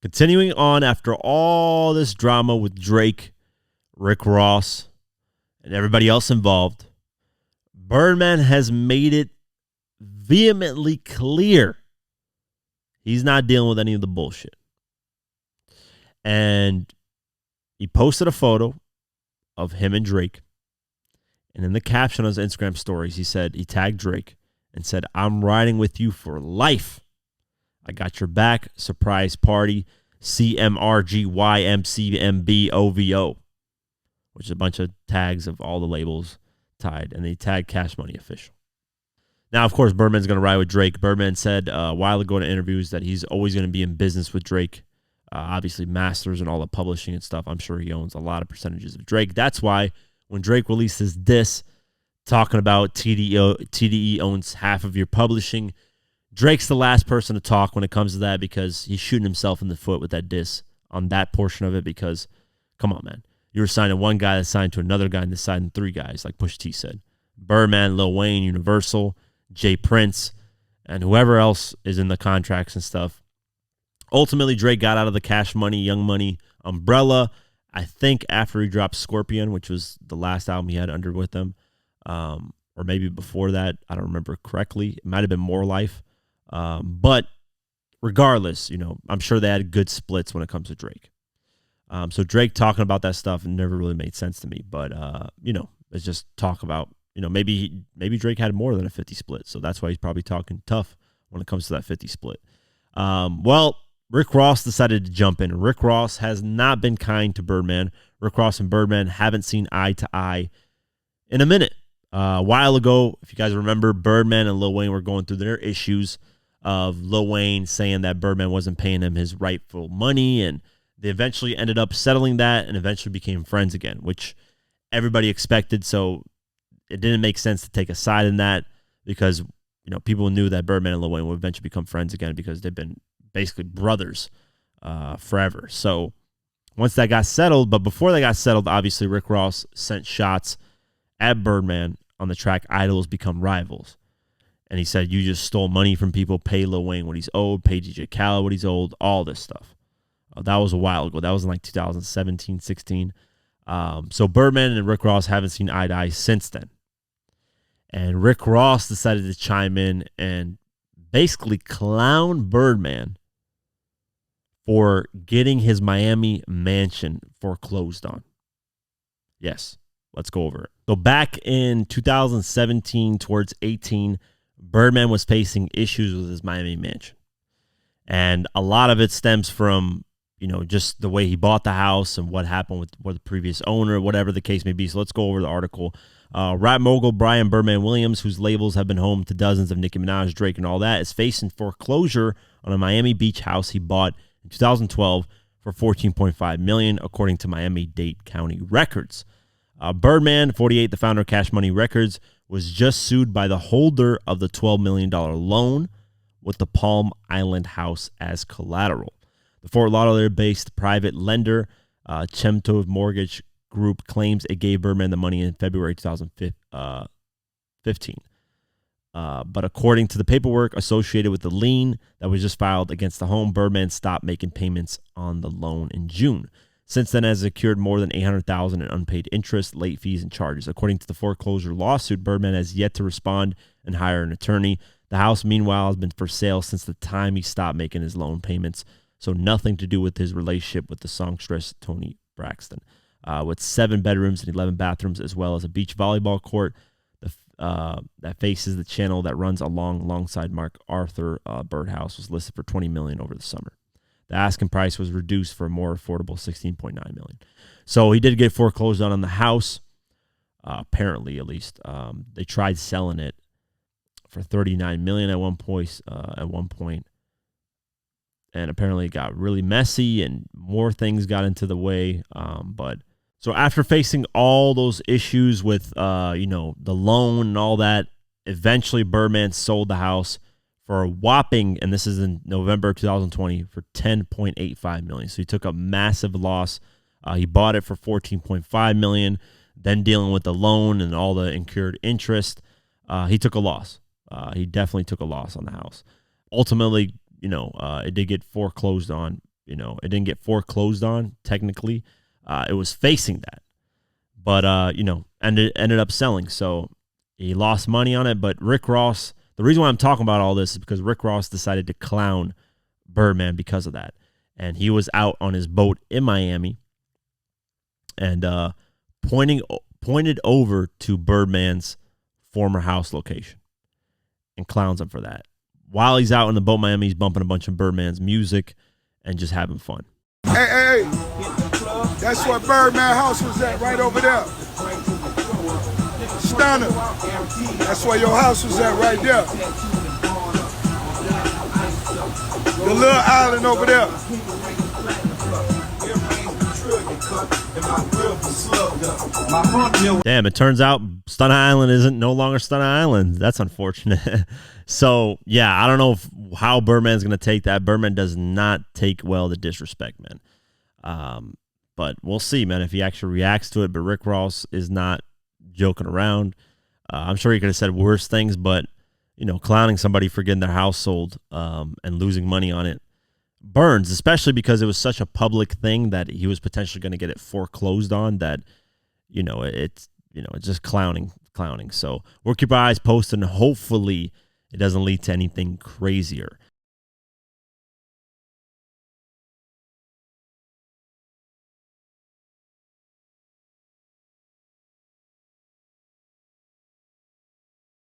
Continuing on after all this drama with Drake, Rick Ross, and everybody else involved, Birdman has made it vehemently clear he's not dealing with any of the bullshit. And he posted a photo of him and Drake. And in the caption on his Instagram stories, he tagged Drake and said, "I'm riding with you for life. I got your back. Surprise party. CMRGYMCMBOVO," which is a bunch of tags of all the labels tied. And they tagged Cash Money Official. Now, of course, Birdman's going to ride with Drake. Birdman said a while ago in interviews that he's always going to be in business with Drake. Obviously, masters and all the publishing and stuff. I'm sure he owns a lot of percentages of Drake. That's why when Drake releases this, talking about TDE owns half of your publishing, Drake's the last person to talk when it comes to that because he's shooting himself in the foot with that diss on that portion of it because, come on, man. You were signing one guy that signed to another guy and this signing three guys, like Push T said. Birdman, Lil Wayne, Universal, Jay Prince, and whoever else is in the contracts and stuff. Ultimately, Drake got out of the Cash Money, Young Money umbrella, I think after he dropped Scorpion, which was the last album he had under with them, or maybe before that. I don't remember correctly. It might have been More Life. But regardless, I'm sure they had good splits when it comes to Drake. So Drake talking about that stuff never really made sense to me. But, let's just talk about, maybe Drake had more than a 50 split. So that's why he's probably talking tough when it comes to that 50 split. Rick Ross decided to jump in. Rick Ross has not been kind to Birdman. Rick Ross and Birdman haven't seen eye to eye in a minute. A while ago, if you guys remember, Birdman and Lil Wayne were going through their issues of Lil Wayne saying that Birdman wasn't paying him his rightful money, and they eventually ended up settling that and eventually became friends again, which everybody expected. So it didn't make sense to take a side in that because people knew that Birdman and Lil Wayne would eventually become friends again because they've been basically brothers forever. So once that got settled, but before they got settled, obviously Rick Ross sent shots at Birdman on the track Idols Become Rivals. And he said, "You just stole money from people, pay Lil Wayne what he's owed, pay DJ Khaled what he's owed," all this stuff. That was a while ago. That was in like 2017, 16. So Birdman and Rick Ross haven't seen eye to eye since then. And Rick Ross decided to chime in and basically clown Birdman for getting his Miami mansion foreclosed on. Yes, let's go over it. So back in 2017 towards 18, Birdman was facing issues with his Miami mansion. And a lot of it stems from, just the way he bought the house and what happened with the previous owner, whatever the case may be. So let's go over the article. Rap mogul Brian Birdman Williams, whose labels have been home to dozens of Nicki Minaj, Drake, and all that, is facing foreclosure on a Miami Beach house he bought in 2012 for $14.5 million, according to Miami-Dade County records. Birdman, 48, the founder of Cash Money Records, was just sued by the holder of the $12 million loan with the Palm Island house as collateral. The Fort Lauderdale-based private lender, Chemtov Mortgage Group, claims it gave Birdman the money in February 2015. But according to the paperwork associated with the lien that was just filed against the home, Birdman stopped making payments on the loan in June. Since then, has secured more than $800,000 in unpaid interest, late fees, and charges. According to the foreclosure lawsuit, Birdman has yet to respond and hire an attorney. The house, meanwhile, has been for sale since the time he stopped making his loan payments, so nothing to do with his relationship with the songstress Toni Braxton. With 7 bedrooms and 11 bathrooms, as well as a beach volleyball court that faces the channel that runs alongside Mark Arthur Birdhouse, was listed for $20 million over the summer. The asking price was reduced for a more affordable $16.9 million. So he did get foreclosed on the house, apparently at least. They tried selling it for $39 million at one point, and apparently it got really messy and more things got into the way. But so after facing all those issues with the loan and all that, eventually Birdman sold the house for a whopping, and this is in November 2020, for $10.85 million. So he took a massive loss. He bought it for $14.5 million. Then dealing with the loan and all the incurred interest, he took a loss. He definitely took a loss on the house. Ultimately, it did get foreclosed on it didn't get foreclosed on technically. It was facing that, but ended up selling. So he lost money on it. But Rick Ross, the reason why I'm talking about all this is because Rick Ross decided to clown Birdman because of that, and he was out on his boat in Miami, and pointed over to Birdman's former house location and clowns him for that. While he's out in the boat Miami, he's bumping a bunch of Birdman's music and just having fun. Hey, that's what Birdman house was at, right over there. Stunner. That's where your house was at, right there. The little island over there. Damn, it turns out Stunner Island isn't no longer Stunner Island. That's unfortunate. So, yeah, I don't know how Birdman's going to take that. Birdman does not take well the disrespect, man. But we'll see, man, if he actually reacts to it. But Rick Ross is not joking around. I'm sure he could have said worse things, but, clowning somebody for getting their house sold and losing money on it burns, especially because it was such a public thing that he was potentially going to get it foreclosed on, that it's just clowning. So we'll keep our eyes posted, and hopefully it doesn't lead to anything crazier.